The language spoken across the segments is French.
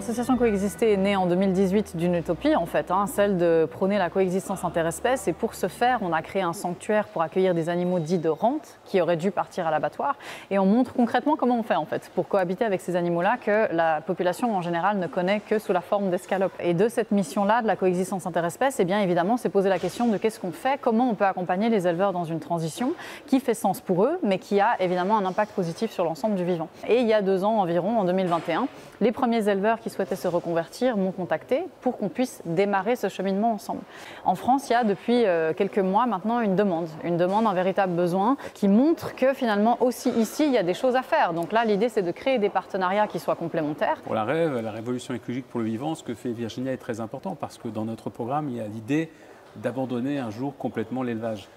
L'association Coexister est née en 2018 d'une utopie en fait, celle de prôner la coexistence interespèces, et pour ce faire on a créé un sanctuaire pour accueillir des animaux dits de rente qui auraient dû partir à l'abattoir, et on montre concrètement comment on fait en fait pour cohabiter avec ces animaux-là que la population en général ne connaît que sous la forme d'escalopes. Et de cette mission-là, de la coexistence interespèces, eh bien évidemment c'est poser la question de qu'est-ce qu'on fait, comment on peut accompagner les éleveurs dans une transition qui fait sens pour eux, mais qui a évidemment un impact positif sur l'ensemble du vivant. Et il y a 2 ans environ, en 2021, les premiers éleveurs qui souhaitaient se reconvertir m'ont contacté pour qu'on puisse démarrer ce cheminement ensemble. En France, il y a depuis quelques mois maintenant une demande, un véritable besoin qui montre que finalement aussi ici, il y a des choses à faire. Donc là, l'idée, c'est de créer des partenariats qui soient complémentaires. Pour la REV, la révolution écologique pour le vivant, ce que fait Virginia est très important parce que dans notre programme, il y a l'idée d'abandonner un jour complètement l'élevage,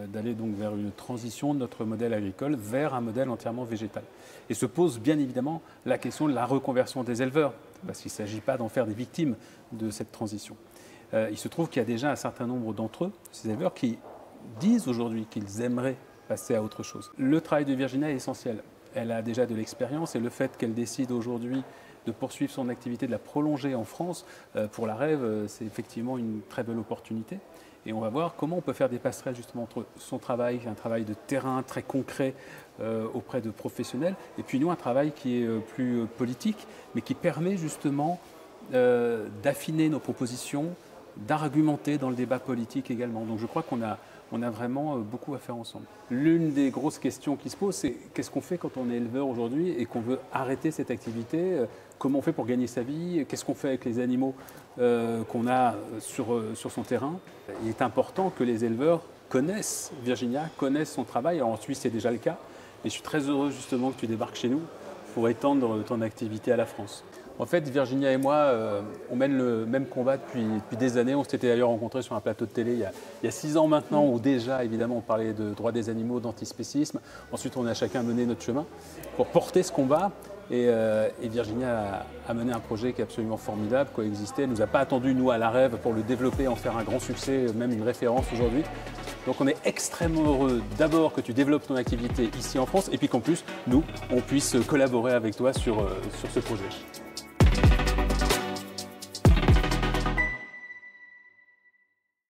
d'aller donc vers une transition de notre modèle agricole vers un modèle entièrement végétal. Et se pose bien évidemment la question de la reconversion des éleveurs, parce qu'il ne s'agit pas d'en faire des victimes de cette transition. Il se trouve qu'il y a déjà un certain nombre d'entre eux, ces éleveurs, qui disent aujourd'hui qu'ils aimeraient passer à autre chose. Le travail de Virginia est essentiel. Elle a déjà de l'expérience et le fait qu'elle décide aujourd'hui de poursuivre son activité, de la prolonger en France, pour la REV, c'est effectivement une très belle opportunité. Et on va voir comment on peut faire des passerelles justement entre son travail, un travail de terrain très concret auprès de professionnels, et puis nous, un travail qui est plus politique, mais qui permet justement d'affiner nos propositions, d'argumenter dans le débat politique également. Donc je crois qu'on a vraiment beaucoup à faire ensemble. L'une des grosses questions qui se posent, c'est qu'est-ce qu'on fait quand on est éleveur aujourd'hui et qu'on veut arrêter cette activité? Comment on fait pour gagner sa vie? Qu'est-ce qu'on fait avec les animaux qu'on a sur son terrain? Il est important que les éleveurs connaissent Virginia, connaissent son travail. Alors en Suisse, c'est déjà le cas. Et je suis très heureux justement que tu débarques chez nous pour étendre ton activité à la France. En fait, Virginia et moi, on mène le même combat depuis des années. On s'était d'ailleurs rencontrés sur un plateau de télé il y a 6 ans maintenant, où déjà, évidemment, on parlait de droits des animaux, d'antispécisme. Ensuite, on a chacun mené notre chemin pour porter ce combat. Et Virginia a mené un projet qui est absolument formidable, Coexister. Elle ne nous a pas attendu, nous, à la REV, pour le développer, en faire un grand succès, même une référence aujourd'hui. Donc on est extrêmement heureux d'abord que tu développes ton activité ici en France, et puis qu'en plus, nous, on puisse collaborer avec toi sur ce projet.